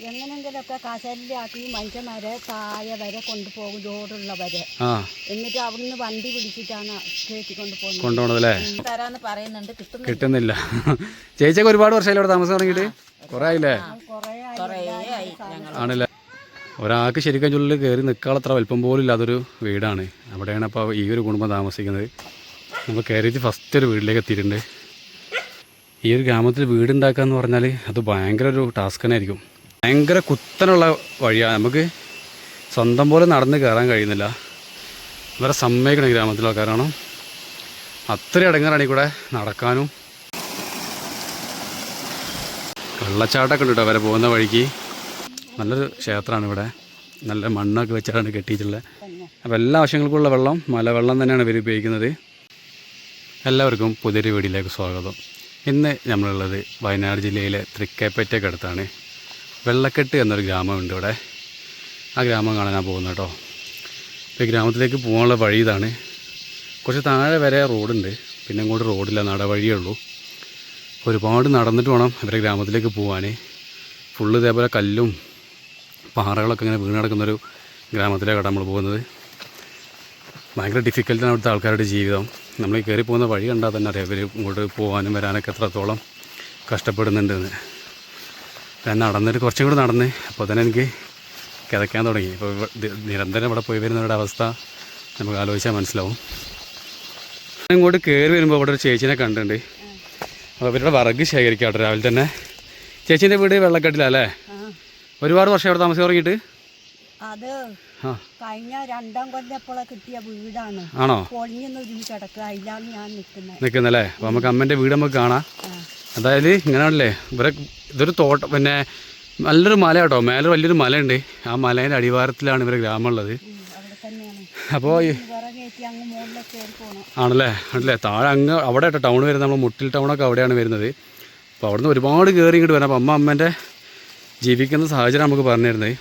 എങ്ങനെങ്കിലൊക്കെ കസലിലാക്കി മനുഷ്യന്മാരെ താഴെ വരെ കൊണ്ടുപോകും, റോഡുള്ളവരെ. എന്നിട്ട് അവിടുന്ന് വണ്ടി പിടിച്ചിട്ടാണ് കൊണ്ടുപോകുന്നത്. തരാന്ന് പറയുന്നുണ്ട്, കിട്ടുന്നില്ല. ചേച്ചിയൊക്കെ ഒരുപാട് വർഷമായില്ലേ ഇവിടെ താമസം തുടങ്ങിയിട്ട്? കുറേ ആയില്ലേ? ആണല്ലേ. ഒരാൾക്ക് ശരിക്കും ചുള്ളിൽ കയറി നിൽക്കാളത്ര വലിപ്പം പോലും ഇല്ലാത്തൊരു വീടാണ്. അവിടെയാണ് അപ്പോൾ ഈ ഒരു കുടുംബം താമസിക്കുന്നത്. നമ്മൾ കയറിയിട്ട് ഫസ്റ്റ് ഒരു വീട്ടിലേക്ക് എത്തിയിട്ടുണ്ട്. ഈ ഒരു ഗ്രാമത്തിൽ വീടുണ്ടാക്കുക എന്ന് പറഞ്ഞാൽ അത് ഭയങ്കര ഒരു ടാസ്ക് തന്നെ ആയിരിക്കും. ഭയങ്കര കുത്തനുള്ള വഴിയാണ്, നമുക്ക് സ്വന്തം പോലെ നടന്ന് കയറാൻ കഴിയുന്നില്ല. ഇവരെ സമ്മതിക്കണം ഗ്രാമത്തിലെ ആൾക്കാർ, കാരണം അത്രയും ഇടങ്ങാറാണ് ഈ കൂടെ നടക്കാനും. വെള്ളച്ചാട്ടമൊക്കെ ഉണ്ട് കേട്ടോ വരെ പോകുന്ന വഴിക്ക്. നല്ലൊരു ക്ഷേത്രമാണ് ഇവിടെ, നല്ല മണ്ണൊക്കെ വെച്ചിട്ടാണ് കെട്ടിയിട്ടുള്ളത്. അപ്പോൾ എല്ലാ ആവശ്യങ്ങൾക്കുള്ള വെള്ളം മലവെള്ളം തന്നെയാണ് ഇവർ ഉപയോഗിക്കുന്നത്. എല്ലാവർക്കും പുതിയൊരു വീഡിയോയിലേക്ക് സ്വാഗതം. ഇന്ന് നമ്മളുള്ളത് വയനാട് ജില്ലയിലെ തൃക്കൈപ്പറ്റയ്ക്ക് അടുത്താണ്. വെള്ളക്കെട്ട് എന്നൊരു ഗ്രാമമുണ്ട് ഇവിടെ. ആ ഗ്രാമം കാണാൻ പോകുന്നത് കേട്ടോ. ഇപ്പോൾ ഈ ഗ്രാമത്തിലേക്ക് പോകാനുള്ള വഴി ഇതാണ്. കുറച്ച് താഴെ വരെ റോഡുണ്ട്, പിന്നെ ഇങ്ങോട്ട് റോഡില്ല, നടവഴിയേ ഉള്ളൂ. ഒരുപാട് നടന്നിട്ട് വേണം ഇവരെ ഗ്രാമത്തിലേക്ക് പോകാൻ. ഫുള്ള് ഇതേപോലെ കല്ലും പാറകളൊക്കെ ഇങ്ങനെ വീണ് കിടക്കുന്നൊരു ഗ്രാമത്തിലേക്കാണ് നമ്മൾ പോകുന്നത്. ഭയങ്കര ഡിഫിക്കൽട്ടാണ് അവിടുത്തെ ആൾക്കാരുടെ ജീവിതം. നമ്മൾ ഈ കയറി പോകുന്ന വഴി കണ്ടാൽ തന്നെ അറിയാം ഇവർ ഇങ്ങോട്ട് പോകാനും വരാനൊക്കെ എത്രത്തോളം കഷ്ടപ്പെടുന്നുണ്ടെന്ന്. ഞാൻ നടന്നിട്ട് കുറച്ചും കൂടി നടന്ന് അപ്പോൾ തന്നെ എനിക്ക് കിതയ്ക്കാൻ തുടങ്ങി. ഇപ്പോൾ നിരന്തരം ഇവിടെ പോയി വരുന്നവരുടെ അവസ്ഥ നമുക്ക് ആലോചിച്ചാൽ മനസ്സിലാവും. ഇങ്ങോട്ട് കയറി വരുമ്പോൾ ഇവിടെ ഒരു ചേച്ചീനെ കണ്ടിട്ടുണ്ട്. അപ്പോൾ ഇവരുടെ വിറക് ശേഖരിക്കാട്ടോ രാവിലെ തന്നെ. ചേച്ചീൻ്റെ വീട് വെള്ളക്കെട്ടിലല്ലേ? ഒരുപാട് വർഷം അവിടെ താമസം തുടങ്ങിയിട്ട്? അത് കഴിഞ്ഞ 2 കൊല്ലപ്പോഴെ കിട്ടിയ വീടാണ്. ആണോ? പൊളിഞ്ഞൊന്നും കിടക്കുക, അതിലാണ് ഞാൻ നിൽക്കുന്നല്ലേ. അപ്പോൾ നമുക്ക് അമ്മേൻ്റെ വീട് നമുക്ക് കാണാം. അതായത് ഇങ്ങനെയാണല്ലേ ഇവരെ, ഇതൊരു തോട്ടം, പിന്നെ നല്ലൊരു മല കേട്ടോ, മേലെ വലിയൊരു മലയുണ്ട്. ആ മലേൻ്റെ അടിവാരത്തിലാണ് ഇവരെ ഗ്രാമം ഉള്ളത്. അപ്പോൾ ആണല്ലേ ആണല്ലേ താഴെ അങ്ങ് അവിടെ കേട്ടോ ടൗൺ വരുന്നത്. നമ്മൾ മുട്ടിൽ ടൗണൊക്കെ അവിടെയാണ് വരുന്നത്. അപ്പോൾ അവിടുന്ന് ഒരുപാട് കയറി ഇങ്ങോട്ട് വരണം. അപ്പോൾ അമ്മേൻ്റെ ജീവിക്കുന്ന സാഹചര്യം നമുക്ക് പറഞ്ഞു തരുന്നത്.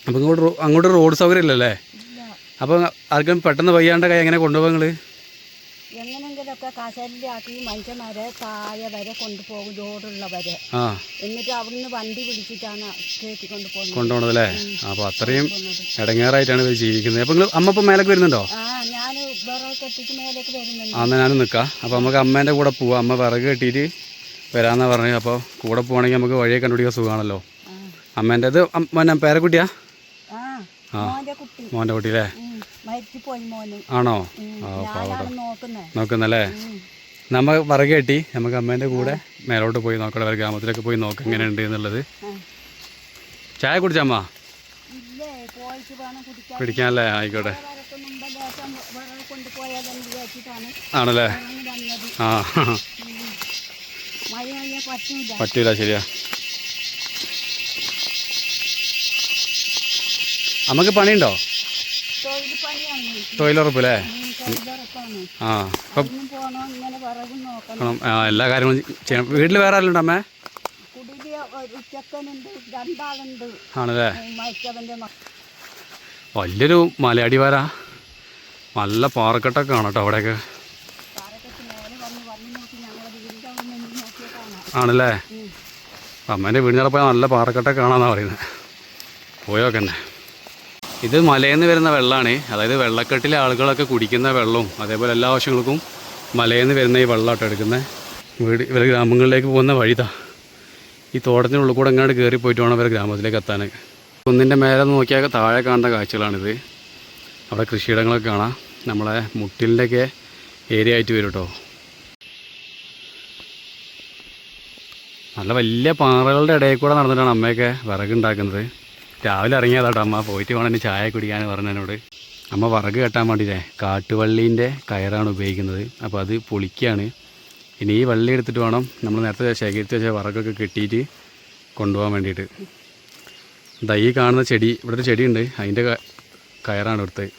അപ്പോൾ അങ്ങോട്ട് റോഡ് സൗകര്യം ഇല്ലല്ലേ? അപ്പോൾ ആർക്കും പെട്ടെന്ന് വയ്യാണ്ട കൈ എങ്ങനെ കൊണ്ടുപോകും നിങ്ങൾ? എങ്ങനെങ്കിലൊക്കെ കസലിലാക്കി മനുഷ്യന്മാരെ താഴെ വരെ കൊണ്ടുപോകും, റോഡുള്ളവരെ. എന്നിട്ട് അവിടുന്ന് വണ്ടി പിടിച്ചിട്ടാണ് കൊണ്ടുപോകുന്നത് അല്ലേ? അപ്പോൾ അത്രയും ഇടങ്ങേറായിട്ടാണ് ഇവർ ജീവിക്കുന്നത്. അപ്പോൾ നിങ്ങൾ അമ്മ ഇപ്പം മേലേക്ക് വരുന്നുണ്ടോ? ഞാൻ വിറക് കെട്ടിട്ട് മേലേക്ക് വരുന്നുണ്ട്. എന്നാൽ ഞാനും നിൽക്കാം. അപ്പോൾ നമുക്ക് അമ്മേൻ്റെ കൂടെ പോവാം. അമ്മ വിറക് കെട്ടിയിട്ട് വരാമെന്നാണ് പറഞ്ഞത്. അപ്പോൾ കൂടെ പോകണമെങ്കിൽ നമുക്ക് വഴിയെ കണ്ടുപിടിക്കാൻ സുഖമാണല്ലോ. അമ്മേൻ്റെത് പേരക്കുട്ടിയാ? മോൻ്റെ കുട്ടി അല്ലേ? ആണോ? നോക്കുന്നല്ലേ. നമ്മ വിറക് കെട്ടി നമുക്ക് അമ്മേൻ്റെ കൂടെ മേലോട്ട് പോയി നോക്കണം, അവർ ഗ്രാമത്തിലൊക്കെ പോയി നോക്കാം എങ്ങനെയുണ്ട് എന്നുള്ളത്. ചായ കുടിച്ചമ്മ? കുടിക്കാനല്ലേ? ആയിക്കോട്ടെ. ആണല്ലേ? ആ പറ്റൂല, ശരിയാ. നമുക്ക് പണിയുണ്ടോ? തൊഴിലുറപ്പല്ലേ? ആ അപ്പം എല്ലാ കാര്യങ്ങളും ചെയ്യണം. വീട്ടിൽ വേറെ ആരുണ്ട് അമ്മേ? ആണല്ലേ? വലിയൊരു മലയടിവാരാ, നല്ല പാറക്കെട്ടൊക്കെ കാണാം കേട്ടോ അവിടെയൊക്കെ. ആണല്ലേ? അമ്മേൻ്റെ വീടിനടപ്പോൾ നല്ല പാറക്കെട്ടൊക്കെ കാണാമെന്നാണ് പറയുന്നത്. പോയോക്കെ തന്നെ. ഇത് മലയിൽ നിന്ന് വരുന്ന വെള്ളമാണ്. അതായത് വെള്ളക്കെട്ടിലെ ആളുകളൊക്കെ കുടിക്കുന്ന വെള്ളവും അതേപോലെ എല്ലാ ആവശ്യങ്ങൾക്കും മലയിൽ നിന്ന് വരുന്ന ഈ വെള്ളമാട്ടോ എടുക്കുന്നത്. ഇവരെ ഗ്രാമങ്ങളിലേക്ക് പോകുന്ന വഴിതാ. ഈ തോട്ടത്തിനുള്ളിൽ കൂടെ എങ്ങാണ്ട് കയറി പോയിട്ട് വേണം ഇവരെ ഗ്രാമത്തിലേക്ക് എത്താൻ. കുന്നിൻ്റെ മേലെ നോക്കിയാൽ താഴെ കാണുന്ന കാഴ്ചകളാണിത്. അവിടെ കൃഷിയിടങ്ങളൊക്കെ കാണാം. നമ്മളെ മുട്ടിലിൻ്റെയൊക്കെ ഏരിയ ആയിട്ട് വരും കേട്ടോ. നല്ല വലിയ പാറകളുടെ ഇടയിൽ കൂടെ നടന്നിട്ടാണ് അമ്മയൊക്കെ വിറകുണ്ടാക്കുന്നത്. രാവിലെ ഇറങ്ങിയതാട്ടോ അമ്മ. പോയിട്ട് വേണം ഇനി ചായ കുടിക്കാൻ പറഞ്ഞതിനോട്. അമ്മ വിറക് കെട്ടാൻ വേണ്ടിയിട്ടേ കാട്ടുവള്ളീൻ്റെ കയറാണ് ഉപയോഗിക്കുന്നത്. അപ്പോൾ അത് പൊളിക്കുകയാണ്. ഇനി ഈ വള്ളി എടുത്തിട്ട് വേണം നമ്മൾ നേരത്തെ ശേഖരിച്ച് വെച്ച വിറകൊക്കെ കെട്ടിയിട്ട് കൊണ്ടുപോകാൻ വേണ്ടിയിട്ട്. ഇതാ ഈ കാണുന്ന ചെടി, ഇവിടെ ഒരു ചെടിയുണ്ട്, അതിൻ്റെ കയറാണ് എടുത്തത്.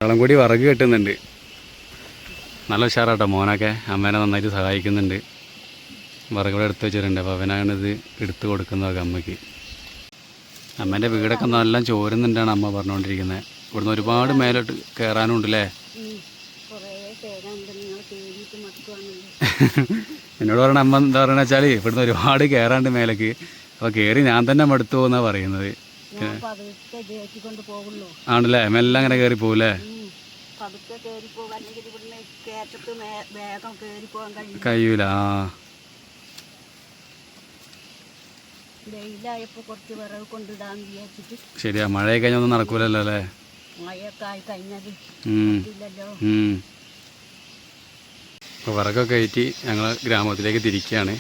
വെള്ളം കൂടി വിറക് കെട്ടുന്നുണ്ട്. നല്ല ഉഷാറാട്ടോ മോനൊക്കെ അമ്മേനെ നന്നായിട്ട് സഹായിക്കുന്നുണ്ട്. വിറകുകൂടെ എടുത്ത് വെച്ചിട്ടുണ്ട്. അപ്പോൾ അവനാണിത് എടുത്ത് കൊടുക്കുന്നതൊക്കെ അമ്മയ്ക്ക്. അമ്മേൻ്റെ വീടൊക്കെ നല്ല ചോരുന്നുണ്ടാണ് അമ്മ പറഞ്ഞുകൊണ്ടിരിക്കുന്നത്. ഇവിടുന്ന് ഒരുപാട് മേലോട്ട് കയറാനുണ്ടല്ലേ? എന്നോട് പറഞ്ഞ അമ്മ എന്താ പറയുക വെച്ചാൽ ഇവിടുന്ന് ഒരുപാട് കയറാണ്ട് മേലേക്ക്. അപ്പോൾ കയറി ഞാൻ തന്നെ മടുത്തു പോകുന്നാണ് പറയുന്നത്. ഞാൻ പതുക്കെ ജയിച്ചിക്കൊണ്ട് പോകുള്ളൂ. ആണല്ലേ, മെല്ലെ അങ്ങനെ കയറി പോകൂലേ? പതുക്കെ കയറി പോകും, അല്ലെങ്കിൽ ഇവിടുന്ന് കയറ്റത്ത് വേഗം കയറി പോകാൻ കഴിയൂല. വെയിലായപ്പോൾ കുറച്ച് വിറക് കൊണ്ടിടാന്ന് വിചാരിച്ചിട്ട്. ശരിയാ, മഴയൊക്കെ കഴിഞ്ഞൊന്നും നടക്കൂലല്ലോ അല്ലേ? മഴയൊക്കെ ആയി കഴിഞ്ഞത് ഇല്ലല്ലോ. അപ്പോൾ വിറകൊക്കെ കയറ്റി ഞങ്ങൾ ഗ്രാമത്തിലേക്ക് തിരിക്കുകയാണ്.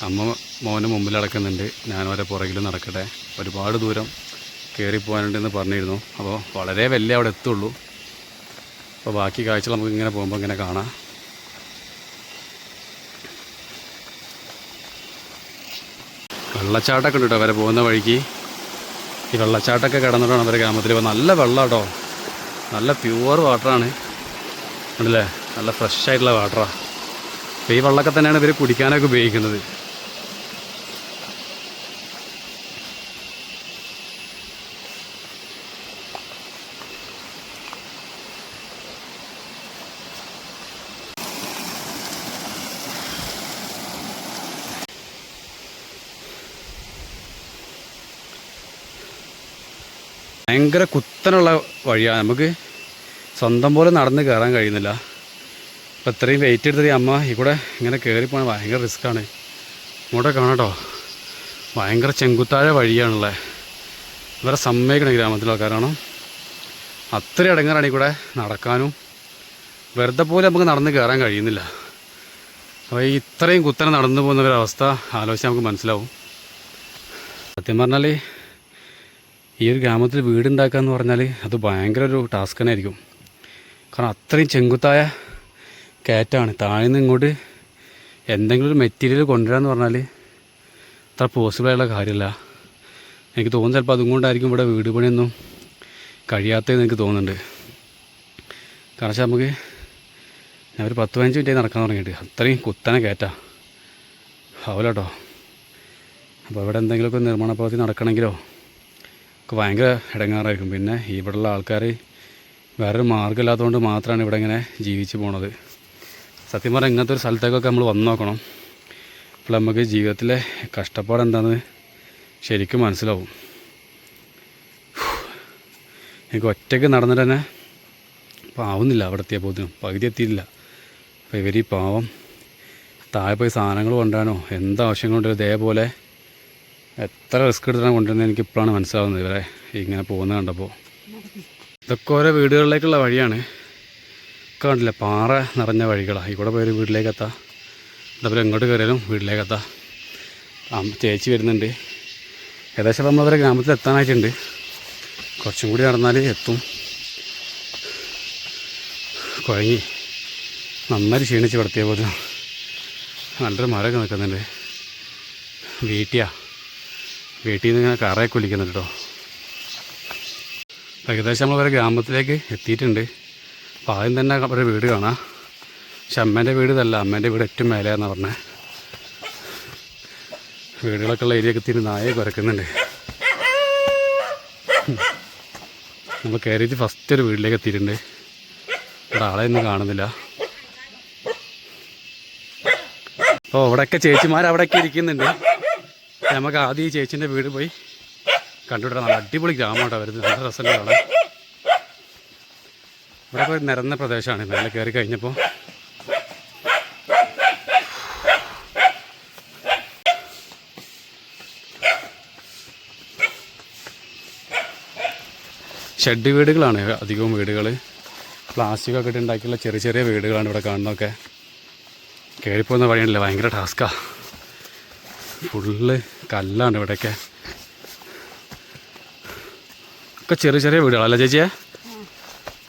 അമ്മ മോന് മുമ്പിൽ നടക്കുന്നുണ്ട്, ഞാനവരെ പുറകിൽ നടക്കട്ടെ. ഒരുപാട് ദൂരം കയറി പോകാനുണ്ടെന്ന് പറഞ്ഞിരുന്നു. അപ്പോൾ വളരെ വലിയ അവിടെ എത്തുള്ളൂ. അപ്പോൾ ബാക്കി കാഴ്ചകൾ നമുക്ക് ഇങ്ങനെ പോകുമ്പോൾ ഇങ്ങനെ കാണാം. വെള്ളച്ചാട്ടമൊക്കെ ഉണ്ട് കേട്ടോ അവരെ പോകുന്ന വഴിക്ക്. ഈ വെള്ളച്ചാട്ടമൊക്കെ കിടന്നിട്ടാണ് അവരെ ഗ്രാമത്തിൽ. ഇപ്പോൾ നല്ല വെള്ളം കേട്ടോ, നല്ല പ്യുവർ വാട്ടറാണ് ഉണ്ടല്ലേ, നല്ല ഫ്രഷ് ആയിട്ടുള്ള വാട്ടറാണ്. അപ്പോൾ ഈ വെള്ളമൊക്കെ തന്നെയാണ് ഇവർ കുടിക്കാനൊക്കെ ഉപയോഗിക്കുന്നത്. ഭയങ്കര കുത്തനുള്ള വഴിയാണ്, നമുക്ക് സ്വന്തം പോലെ നടന്ന് കയറാൻ കഴിയുന്നില്ല. അപ്പോൾ ഇത്രയും വെയിറ്റ് എടുത്തിട്ട് അമ്മ ഈ കൂടെ ഇങ്ങനെ കയറിപ്പോകാൻ ഭയങ്കര റിസ്ക്കാണ്. ഇങ്ങോട്ട് കാണാട്ടോ, ഭയങ്കര ചെങ്കുത്തായ വഴിയാണുള്ളത്. ഇവരെ സമ്മതിക്കണം ഗ്രാമത്തിലെ ആൾക്കാർ, കാരണം അത്രയും ഇടങ്ങാറാണ് ഈ കൂടെ നടക്കാനും. വെറുതെ പോലെ നമുക്ക് നടന്ന് കയറാൻ കഴിയുന്നില്ല. അപ്പോൾ ഈ ഇത്രയും കുത്തനെ നടന്നു പോകുന്നവരവസ്ഥ ആലോചിച്ചാൽ നമുക്ക് മനസ്സിലാവും. സത്യം പറഞ്ഞാൽ ഈ ഒരു ഗ്രാമത്തിൽ വീടുണ്ടാക്കുക എന്ന് പറഞ്ഞാൽ അത് ഭയങ്കര ഒരു ടാസ്ക് തന്നെ ആയിരിക്കും. കാരണം അത്രയും ചെങ്കുത്തായ കയറ്റാണ്. താഴെ നിന്ന് ഇങ്ങോട്ട് എന്തെങ്കിലും ഒരു മെറ്റീരിയൽ കൊണ്ടുവരാമെന്ന് പറഞ്ഞാൽ അത്ര പോസിബിളായുള്ള കാര്യമല്ല. എനിക്ക് തോന്നുന്നു ചിലപ്പോൾ അതുകൊണ്ടായിരിക്കും ഇവിടെ വീട് പണിയൊന്നും കഴിയാത്തതെന്ന് എനിക്ക് തോന്നുന്നുണ്ട്. കാരണം വെച്ചാൽ നമുക്ക് ഞാൻ ഒരു 10-15 മിനിറ്റായി നടക്കാൻ തുടങ്ങിയിട്ട്, അത്രയും കുത്തനെ കയറ്റാം ആവില്ല കേട്ടോ. അപ്പോൾ ഇവിടെ എന്തെങ്കിലുമൊക്കെ നിർമ്മാണ പ്രവൃത്തി നടക്കണമെങ്കിലോ ഒക്കെ ഭയങ്കര ഇടങ്ങാറായിരിക്കും. പിന്നെ ഇവിടെയുള്ള ആൾക്കാർ വേറൊരു മാർഗ്ഗമില്ലാത്തതുകൊണ്ട് മാത്രമാണ് ഇവിടെ ഇങ്ങനെ ജീവിച്ച് പോണത്. സത്യം പറഞ്ഞാൽ ഇങ്ങനത്തെ ഒരു സ്ഥലത്തേക്കൊക്കെ നമ്മൾ വന്നു നോക്കണം. അപ്പോൾ നമുക്ക് ജീവിതത്തിലെ കഷ്ടപ്പാട് എന്താണെന്ന് ശരിക്കും മനസ്സിലാവും. എനിക്ക് ഒറ്റയ്ക്ക് നടന്നിട്ട് തന്നെ ആവുന്നില്ല, അവിടെ എത്തിയപ്പോഴത്തേനും പകുതി എത്തിയില്ല. അപ്പോൾ ഇവർ ഈ പാവം താഴെ പോയി സാധനങ്ങൾ കൊണ്ടുവരാനോ എന്താവശ്യം കൊണ്ടുവരും ഇതേപോലെ എത്ര റിസ്ക് എടുത്തിട്ടാണ് കൊണ്ടുവരുന്നത് എനിക്ക് ഇപ്പോഴാണ് മനസ്സിലാവുന്നത്. ഇവരെ ഇങ്ങനെ പോകുന്നത് കണ്ടപ്പോൾ. ഇതൊക്കെ ഓരോ വീടുകളിലേക്കുള്ള വഴിയാണ്. ഒക്കെ കണ്ടില്ല, പാറ നിറഞ്ഞ വഴികളാണ്. ഈ കൂടെ പോയൊരു വീട്ടിലേക്ക് എത്താം, അതേപോലെ എങ്ങോട്ട് കയറിയാലും വീട്ടിലേക്ക് എത്താം. ചേച്ചി വരുന്നുണ്ട്. ഏകദേശം നമ്മളവരെ ഗ്രാമത്തിൽ എത്താനായിട്ടുണ്ട്. കുറച്ചും കൂടി നടന്നാൽ എത്തും. കുഴങ്ങി നന്നായി ക്ഷീണിച്ച് കിടത്തിയ പോലും നല്ലൊരു മരമൊക്കെ നിൽക്കുന്നുണ്ട്. വീട്ടിൽ നിന്ന് ഇങ്ങനെ കറയൊക്കെ ഒലിക്കുന്നുണ്ട് കേട്ടോ. ഏകദേശം നമ്മൾ വരെ ഗ്രാമത്തിലേക്ക് എത്തിയിട്ടുണ്ട്. അപ്പോൾ ആദ്യം തന്നെ അവരുടെ വീട് കാണാം. പക്ഷെ അമ്മേൻ്റെ വീട് ഇതല്ല, അമ്മേൻ്റെ വീട് ഏറ്റവും മേലെയാണെന്നാണ് പറഞ്ഞത്. വീടുകളൊക്കെ ഉള്ള ഏരിയയൊക്കെ എത്തിയിട്ട് നായെ കുരക്കുന്നുണ്ട്. നമ്മൾ കയറിയിട്ട് ഫസ്റ്റ് ഒരു വീട്ടിലേക്ക് എത്തിയിട്ടുണ്ട്. ഇവിടെ ആളെ ഒന്നും കാണുന്നില്ല. അപ്പോൾ അവിടെയൊക്കെ ചേച്ചിമാർ അവിടെയൊക്കെ ഇരിക്കുന്നുണ്ട്. നമുക്ക് ആദ്യം ഈ ചേച്ചീൻ്റെ വീട് പോയി കണ്ടുവിടാം. നല്ല അടിപൊളി ഗ്രാമമായിട്ടോ വരുന്നത്, നല്ല രസമുള്ള കാണാൻ. ഇവിടെ ഒരു നിരന്ന പ്രദേശമാണ്. മേലെ കയറി കഴിഞ്ഞപ്പോൾ ഷെഡ് വീടുകളാണ് അധികവും വീടുകൾ. പ്ലാസ്റ്റിക്കൊക്കെ ഇട്ട് ഉണ്ടാക്കിയുള്ള ചെറിയ ചെറിയ വീടുകളാണ് ഇവിടെ കാണുന്നതൊക്കെ. കയറിപ്പോകുന്ന വഴിയാണല്ലേ, ഭയങ്കര ടാസ്ക്കാണ്. ഫുള്ള് കല്ലാണ് ഇവിടെയൊക്കെ. ഒക്കെ ചെറിയ ചെറിയ വീടുകളല്ല ചേച്ചിയെ?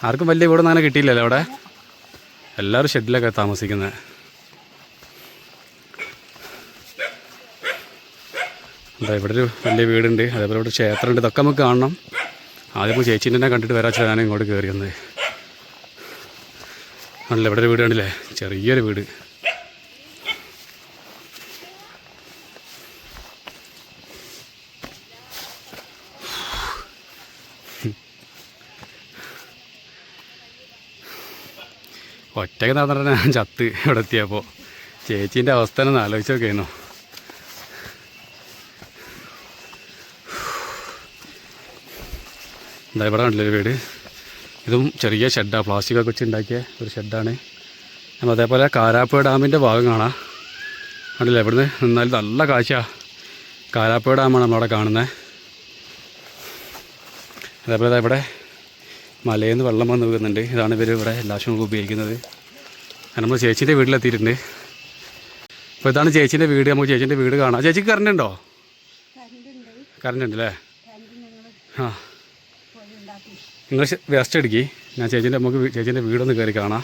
ആർക്കും വലിയ വീടൊന്നും അങ്ങനെ കിട്ടിയില്ലല്ലോ അവിടെ. എല്ലാവരും ഷെഡിലൊക്കെ താമസിക്കുന്നത്. എന്താ ഇവിടെ ഒരു വലിയ വീടുണ്ട്, അതേപോലെ ഇവിടെ ക്ഷേത്രമുണ്ട്. ഇതൊക്കെ നമുക്ക് കാണണം. ആദ്യം ഇപ്പോൾ ചേച്ചീൻ്റെ തന്നെ കണ്ടിട്ട് വരാച്ചാൽ ഞാൻ ഇങ്ങോട്ട് കയറി വന്നത്. ആണല്ലോ ഇവിടെ ഒരു വീട് കണ്ടില്ലേ, ചെറിയൊരു വീട്. ഒറ്റയ്ക്ക് നടന്നിട്ട് ഞാൻ ചത്ത് ഇവിടെ എത്തിയപ്പോൾ. ചേച്ചീൻ്റെ അവസ്ഥ ഒന്ന് ആലോചിച്ച് നോക്കിയിരുന്നു. എന്താ ഇവിടെ കണ്ടില്ലൊരു വീട്. ഇതും ചെറിയ ഷെഡാണ്, പ്ലാസ്റ്റിക്കൊക്കെ വെച്ച് ഉണ്ടാക്കിയ ഒരു ഷെഡാണ്. അപ്പോൾ അതേപോലെ കാരാപ്പുഴ ഡാമിൻ്റെ ഭാഗം കാണാം. കണ്ടില്ലേ, ഇവിടുന്ന് നിന്നാൽ നല്ല കാഴ്ചയാണ്. കാരാപ്പുഴ ഡാമാണ് നമ്മളവിടെ കാണുന്നത്. അതേപോലെ ഇവിടെ മലയിൽ നിന്ന് വെള്ളം വന്ന് വീഴുന്നുണ്ട്. ഇതാണ് ഇവർ ഇവിടെ എല്ലാ ആവശ്യങ്ങൾക്കും ഉപയോഗിക്കുന്നത്. നമ്മൾ ചേച്ചീൻ്റെ വീട്ടിലെത്തിയിട്ടുണ്ട്. അപ്പോൾ ഇതാണ് ചേച്ചീൻ്റെ വീട്. നമുക്ക് ചേച്ചീൻ്റെ വീട് കാണാം. ചേച്ചിക്ക് കറണ്ട് ഉണ്ടോ? കറണ്ട് ഉണ്ട് അല്ലേ? ആ, നിങ്ങൾ റെസ്റ്റ് എടുക്കി. ഞാൻ നമുക്ക് ചേച്ചീൻ്റെ വീടൊന്ന് കയറി കാണാം.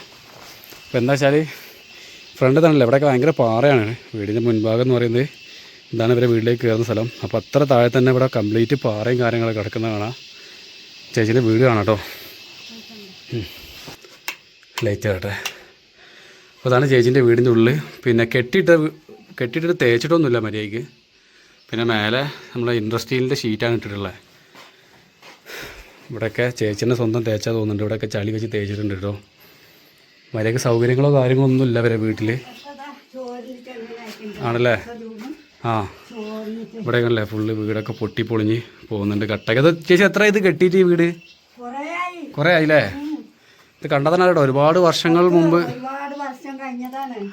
അപ്പോൾ എന്താ വെച്ചാൽ ഫ്രണ്ട് തന്നെയല്ലേ, ഇവിടെയൊക്കെ ഭയങ്കര പാറയാണ്. വീടിൻ്റെ മുൻഭാഗം എന്ന് പറയുന്നത് ഇതാണ് ഇവരെ വീട്ടിലേക്ക് കയറുന്ന സ്ഥലം. അപ്പോൾ അത്ര താഴെ തന്നെ ഇവിടെ കംപ്ലീറ്റ് പാറയും കാര്യങ്ങളൊക്കെ കിടക്കുന്നത് കാണാം. ചേച്ചീൻ്റെ വീട് കാണാം കേട്ടോ. ലൈറ്റ് ആകട്ടെ. അപ്പോൾ അതാണ് ചേച്ചീൻ്റെ വീടിൻ്റെ ഉള്ളിൽ. പിന്നെ കെട്ടിയിട്ട് തേച്ചിട്ടൊന്നുമില്ല മര്യാദയ്ക്ക്. പിന്നെ മേലെ നമ്മളെ ഇൻഡസ്ട്രിയലിൻ്റെ ഷീറ്റാണ് ഇട്ടിട്ടുള്ളത്. ഇവിടെയൊക്കെ ചേച്ചീൻ്റെ സ്വന്തം തേച്ചാൽ തോന്നുന്നുണ്ട്. ഇവിടെയൊക്കെ ചളി വെച്ച് തേച്ചിട്ടുണ്ട് കേട്ടോ. മര്യാദയ്ക്ക് സൗകര്യങ്ങളോ കാര്യങ്ങളോ ഒന്നും ഇല്ല അവരെ വീട്ടിൽ ആണല്ലേ. ആ, ഇവിടെ അല്ലേ ഫുള്ള് വീടൊക്കെ പൊട്ടിപ്പൊളിഞ്ഞ് പോകുന്നുണ്ട്. കട്ടൊക്കെ അത് ചേച്ചി എത്ര ഇത് കെട്ടിയിട്ട് ഈ വീട്? കുറേ ആയില്ലേ? ഇത് കണ്ടാൽ തന്നെ കേട്ടോ, ഒരുപാട് വർഷങ്ങൾ മുമ്പ്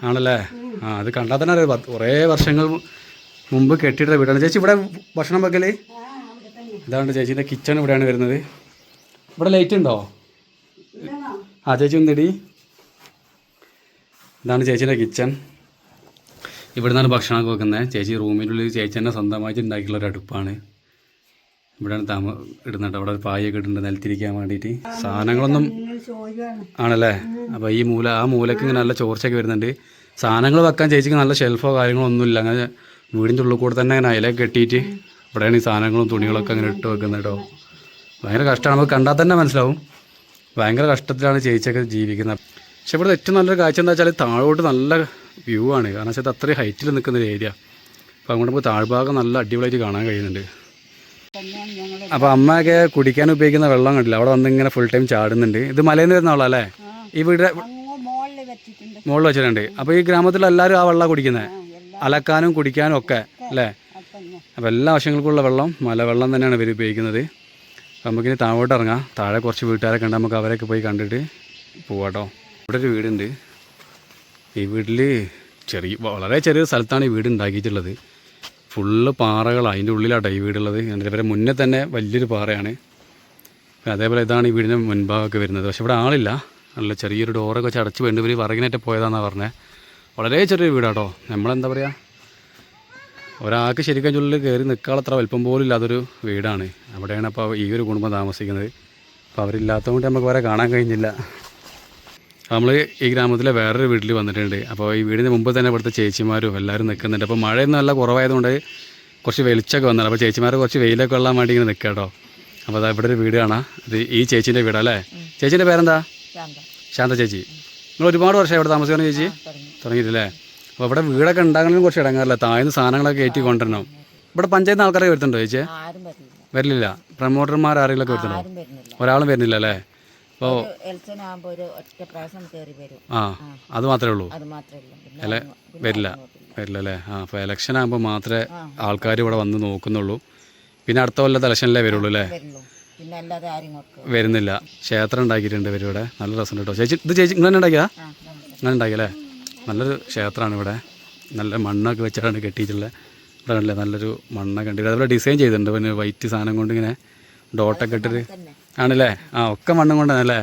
ആണല്ലേ. ആ, അത് കണ്ടാൽ തന്നെ അറിയാം, കുറേ വർഷങ്ങൾ മുമ്പ് കെട്ടിയിട്ട വീടാണ്. ചേച്ചി ഇവിടെ ഭക്ഷണം വെക്കല്? ഇതാണ് ചേച്ചീൻ്റെ കിച്ചൺ. ഇവിടെയാണ് വരുന്നത്. ഇവിടെ ലൈറ്റ് ഉണ്ടോ? ആ ചേച്ചി ഒന്നിടി. ഇതാണ് ചേച്ചീൻ്റെ കിച്ചൺ. ഇവിടെ നിന്നാണ് ഭക്ഷണമൊക്കെ വെക്കുന്നത്. ചേച്ചി റൂമിനുള്ളിൽ ചേച്ചി തന്നെ സ്വന്തമായിട്ട് ഉണ്ടാക്കിയുള്ള ഒരു അടുപ്പാണ്. ഇവിടെയാണ് ഇടുന്നുണ്ട്. അവിടെ പായൊക്കെ ഇടുന്നുണ്ട് നിലത്തിരിക്കാൻ വേണ്ടിയിട്ട്. സാധനങ്ങളൊന്നും ആണല്ലേ. അപ്പോൾ ആ മൂലക്ക് ഇങ്ങനെ നല്ല ചോർച്ചയൊക്കെ വരുന്നുണ്ട്. സാധനങ്ങൾ വെക്കാൻ ചേച്ചിക്ക് നല്ല ഷെൽഫോ കാര്യങ്ങളോ ഒന്നുമില്ല. അങ്ങനെ വീടിൻ്റെ ഉള്ളിൽ കൂടെ തന്നെ അങ്ങനെ അയിലൊക്കെ കെട്ടിയിട്ട് ഇവിടെയാണ് ഈ സാധനങ്ങളും തുണികളൊക്കെ അങ്ങനെ ഇട്ട് വെക്കുന്നത് കേട്ടോ. ഭയങ്കര കഷ്ടമാണ്. നമുക്ക് കണ്ടാൽ തന്നെ മനസ്സിലാവും ഭയങ്കര കഷ്ടത്തിലാണ് ചേച്ചിയൊക്കെ ജീവിക്കുന്നത്. പക്ഷെ ഇവിടെ ഏറ്റവും നല്ലൊരു കാഴ്ച എന്താ വെച്ചാൽ താഴോട്ട് നല്ല വ്യൂ ആണ്. കാരണം വെച്ചാൽ അത്രയും ഹൈറ്റിൽ നിൽക്കുന്ന ഒരു ഏരിയ. അപ്പോൾ അങ്ങോട്ട് നമുക്ക് താഴ്ഭാഗം നല്ല അടിപൊളിയായിട്ട് കാണാൻ കഴിയുന്നുണ്ട്. അപ്പോൾ അമ്മയൊക്കെ കുടിക്കാൻ ഉപയോഗിക്കുന്ന വെള്ളം കണ്ടില്ല, അവിടെ വന്ന് ഇങ്ങനെ ഫുൾ ടൈം ചാടുന്നുണ്ട്. ഇത് മലയിൽ നിന്ന് വരുന്ന വെള്ളം അല്ലേ? ഈ വീട് മുകളിൽ വെച്ചിട്ടുണ്ട്. അപ്പോൾ ഈ ഗ്രാമത്തിൽ എല്ലാവരും ആ വെള്ളം കുടിക്കുന്നത്, അലക്കാനും കുടിക്കാനും ഒക്കെ അല്ലേ? അപ്പോൾ എല്ലാ ആവശ്യങ്ങൾക്കുള്ള വെള്ളം മലവെള്ളം തന്നെയാണ് ഇവർ ഉപയോഗിക്കുന്നത്. അപ്പോൾ നമുക്കിനി താഴോട്ട് ഇറങ്ങാം. താഴെ കുറച്ച് വീട്ടുകാരൊക്കെ ഉണ്ട്, നമുക്ക് അവരൊക്കെ പോയി കണ്ടിട്ട് പോവാട്ടോ. ഇവിടെ ഒരു വീടുണ്ട്. ഈ വീട്ടിൽ വളരെ ചെറിയ സ്ഥലത്താണ് ഈ വീട് ഉണ്ടാക്കിയിട്ടുള്ളത്. ഫുള്ള് പാറകളാണ്. അതിൻ്റെ ഉള്ളിലാട്ടോ ഈ വീടുള്ളത്. എന്നിട്ട് ഇവരെ മുന്നേ തന്നെ വലിയൊരു പാറയാണ്. അതേപോലെ ഇതാണ് ഈ വീടിൻ്റെ മുൻഭാഗമൊക്കെ വരുന്നത്. പക്ഷെ ഇവിടെ ആളില്ല. നല്ല ചെറിയൊരു ഡോറൊക്കെ വെച്ച് അടച്ച് വേണ്ടി ഇവർ വറകിനേറ്റ് പോയതാണെന്നാണ് പറഞ്ഞത്. വളരെ ചെറിയൊരു വീടാട്ടോ. നമ്മളെന്താ പറയുക, ഒരാൾക്ക് ശരിക്കും ഉള്ളിൽ കയറി നിൽക്കാളത്ര വലിപ്പം പോലും ഇല്ലാത്തൊരു വീടാണ്. അവിടെയാണ് അപ്പോൾ ഈ ഒരു കുടുംബം താമസിക്കുന്നത്. അപ്പോൾ അവരില്ലാത്തതുകൊണ്ട് നമുക്ക് വരെ കാണാൻ കഴിഞ്ഞില്ല. നമ്മൾ ഈ ഗ്രാമത്തിലെ വേറൊരു വീട്ടിൽ വന്നിട്ടുണ്ട്. അപ്പോൾ ഈ വീടിന് മുമ്പ് തന്നെ ഇവിടുത്തെ ചേച്ചിമാരും എല്ലാവരും നിൽക്കുന്നുണ്ട്. അപ്പോൾ മഴയൊന്നും നല്ല കുറവായതുകൊണ്ട് കുറച്ച് വെളിച്ചമൊക്കെ വന്നത്. അപ്പോൾ ചേച്ചിമാർ കുറച്ച് വെയിലൊക്കെ കൊള്ളാൻ വേണ്ടി ഇങ്ങനെ നിൽക്കുക കേട്ടോ. അപ്പോൾ അതാ ഇവിടെ ഒരു വീട് കാണാം. ഇത് ഈ ചേച്ചീൻ്റെ വീടല്ലേ? ചേച്ചീൻ്റെ പേരെന്താ? ശാന്ത ചേച്ചി. നിങ്ങൾ ഒരുപാട് വർഷം ഇവിടെ താമസിക്കണം ചേച്ചി? തുടങ്ങിയിട്ടില്ലേ? അപ്പോൾ ഇവിടെ വീടൊക്കെ ഉണ്ടാകണമെങ്കിലും കുറച്ച് ഇടങ്ങാറില്ല. താഴ്ന്ന സാധനങ്ങളൊക്കെ കയറ്റി കൊണ്ടുവരണം. ഇവിടെ പഞ്ചായത്ത് ആൾക്കാരൊക്കെ വരുന്നുണ്ടോ ചേച്ചി? വരില്ല. പ്രമോട്ടർമാർ ആരെങ്കിലുമൊക്കെ വരുന്നുണ്ടോ? ഒരാളും വരുന്നില്ല അല്ലേ? അപ്പോൾ ആ, അത് മാത്രമേ ഉള്ളൂ അല്ലേ? വരില്ല അല്ലേ? ആ, അപ്പോൾ ഇലക്ഷൻ ആകുമ്പോൾ മാത്രമേ ആൾക്കാർ ഇവിടെ വന്ന് നോക്കുന്നുള്ളൂ. പിന്നെ അടുത്ത കൊല്ലത്തെ ഇലക്ഷനിലേ വരുള്ളൂ അല്ലേ? വരുന്നില്ല. ക്ഷേത്രം ഉണ്ടാക്കിയിട്ടുണ്ട് ഇവരിവിടെ. നല്ല രസം കേട്ടോ. ചേച്ചി ഇത് ചേച്ചി ഇങ്ങനെ ഉണ്ടാക്കിയാ? അങ്ങനെ ഉണ്ടാക്കിയല്ലേ? നല്ലൊരു ക്ഷേത്രമാണ് ഇവിടെ. നല്ല മണ്ണൊക്കെ വെച്ചിട്ടാണ് കെട്ടിയിട്ടുള്ളത്. ഇവിടെ കണ്ടില്ലേ നല്ലൊരു മണ്ണൊക്കെ ഉണ്ട്. അതുപോലെ ഡിസൈൻ ചെയ്തിട്ടുണ്ട്. പിന്നെ വൈറ്റ് സാധനം കൊണ്ട് ഇങ്ങനെ ഡോട്ടൊക്കെ ഇട്ടിട്ട് ആണല്ലേ? ആ, ഒക്കെ മണ്ണും കൊണ്ടാണല്ലേ?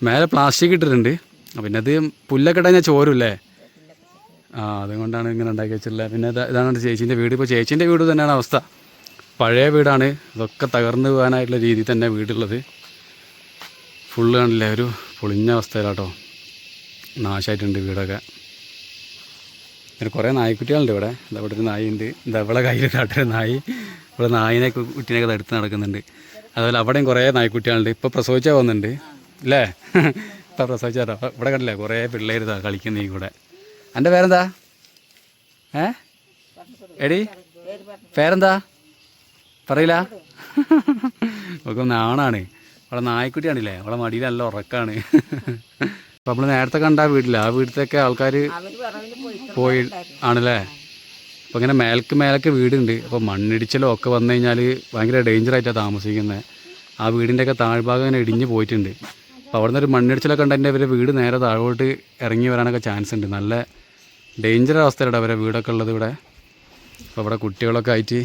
മേലെ പ്ലാസ്റ്റിക് ഇട്ടിട്ടുണ്ട്. പിന്നെ അത് പുല്ലൊക്കെ ഇട്ടാൽ ഞാൻ ചോരുമല്ലേ? ആ, അതുകൊണ്ടാണ് ഇങ്ങനെ ഉണ്ടാക്കി വെച്ചിട്ടുള്ളത്. പിന്നെ ഇതാണ് ചേച്ചീൻ്റെ വീട്. ഇപ്പോൾ ചേച്ചീൻ്റെ വീട് തന്നെയാണ് അവസ്ഥ. പഴയ വീടാണ്. ഇതൊക്കെ തകർന്നു പോകാനായിട്ടുള്ള രീതിയിൽ തന്നെ വീടുള്ളത്. ഫുള്ള് കാണില്ലേ ഒരു പൊളിഞ്ഞ അവസ്ഥയിലാട്ടോ. നാശമായിട്ടുണ്ട് വീടൊക്കെ. പിന്നെ കുറേ നായ്ക്കുട്ടികളുണ്ട് ഇവിടെ. ഇതാ ഇവിടെ ഒരു നായുണ്ട്. ഇതാ ഇവിടെ കയ്യിൽ കാട്ടൊരു നായി. ഇവിടെ നായിനെ കുട്ടീനെയൊക്കെ എടുത്ത് നടക്കുന്നുണ്ട്. അതുപോലെ അവിടെയും കുറേ നായ്ക്കുട്ടികളുണ്ട്. ഇപ്പോൾ പ്രസവിച്ചാൽ പോകുന്നുണ്ട് അല്ലേ? ഇപ്പം പ്രസവിച്ചാലോ? ഇവിടെ കണ്ടില്ലേ കുറേ പിള്ളേർ ഇതാ കളിക്കുന്ന ഈ കൂടെ. എൻ്റെ പേരെന്താ? എടി പേരെന്താ പറയില്ല? ഒക്കെ നാണാണ്. അവളെ നായ്ക്കുട്ടിയാണില്ലേ? അവളെ മടിയിൽ നല്ല ഉറക്കാണ്. അപ്പോൾ നമ്മൾ നേരത്തെ കണ്ട ആ വീട്ടില്ല, ആ വീട്ടിലൊക്കെ ആൾക്കാർ പോയി ആണല്ലേ? അപ്പോൾ ഇങ്ങനെ മേലക്ക് വീടുണ്ട്. അപ്പോൾ മണ്ണിടിച്ചിലോ ഒക്കെ വന്നു കഴിഞ്ഞാൽ ഭയങ്കര ഡേഞ്ചറായിട്ടാണ് താമസിക്കുന്നത്. ആ വീടിൻ്റെയൊക്കെ താഴ്ഭാഗം ഇങ്ങനെ ഇടിഞ്ഞ് പോയിട്ടുണ്ട്. അപ്പോൾ അവിടെ നിന്ന് ഒരു മണ്ണിടിച്ചിലൊക്കെ ഉണ്ടെങ്കിൽ അവരുടെ വീട് നേരെ താഴോട്ട് ഇറങ്ങി വരാനൊക്കെ ചാൻസ് ഉണ്ട്. നല്ല ഡേഞ്ചർ അവസ്ഥയിലാണ് അവരുടെ വീടൊക്കെ ഉള്ളത് ഇവിടെ. അപ്പോൾ ഇവിടെ കുട്ടികളൊക്കെ ആയിട്ട്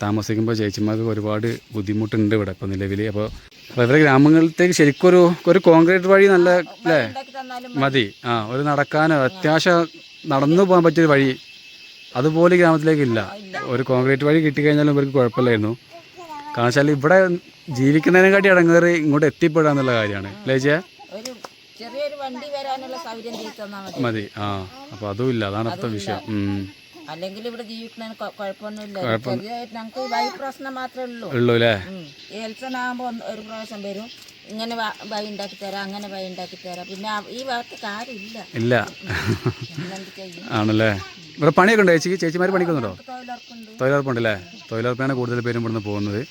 താമസിക്കുമ്പോൾ ചേച്ചിമാർക്ക് ഒരുപാട് ബുദ്ധിമുട്ടുണ്ട് ഇവിടെ ഇപ്പോൾ നിലവിൽ. അപ്പോൾ ഇവരുടെ ഗ്രാമങ്ങളിലേക്ക് ശരിക്കും ഒരു കോൺക്രീറ്റ് വഴി നല്ല അല്ലേ മതി. ഒരു നടക്കാനോ അത്യാവശ്യം നടന്നു പോകാൻ പറ്റിയൊരു വഴി അതുപോലെ ഗ്രാമത്തിലേക്കില്ല. ഒരു കോൺക്രീറ്റ് വഴി കിട്ടിക്കഴിഞ്ഞാലും ഇവർക്ക് കുഴപ്പമില്ലായിരുന്നു. കാരണം വെച്ചാൽ ഇവിടെ ജീവിക്കുന്നതിനെക്കാട്ടി ഇടങ്ങേറ് ഇങ്ങോട്ട് എത്തിപ്പെടാന്നുള്ള കാര്യമാണ് അല്ലേ ചേച്ചിയെ? ചെറിയൊരു വണ്ടി വരാനുള്ള സൗകര്യം മതി. അപ്പോൾ അതും ഇല്ല, അതാണ് അടുത്ത വിഷയം. അല്ലെങ്കിൽ ഇവിടെ ജീവിക്കുന്നതിന് കുഴപ്പമൊന്നുമില്ല. ഞങ്ങൾക്ക് വഴി പ്രശ്നം മാത്രമേ ഉള്ളൂ അല്ലേ? എൽസനാകുമ്പോൾ ഒരു പ്രാവശ്യം വരും, ഇങ്ങനെ വഴി ഉണ്ടാക്കി തരാം, അങ്ങനെ വഴി ഉണ്ടാക്കി തരാം. പിന്നെ ഈ ഭാഗത്ത് കാര്യമില്ല ഇല്ല ആണല്ലേ? ഇവിടെ പണിയൊക്കെ ഉണ്ടോ ചേച്ചി? ചേച്ചിമാർ പണിക്കുന്നുണ്ടോ? തൊഴിലുറപ്പുണ്ടല്ലേ? തൊഴിലുറപ്പാണ് കൂടുതൽ പേരും ഇവിടുന്ന് പോകുന്നത്.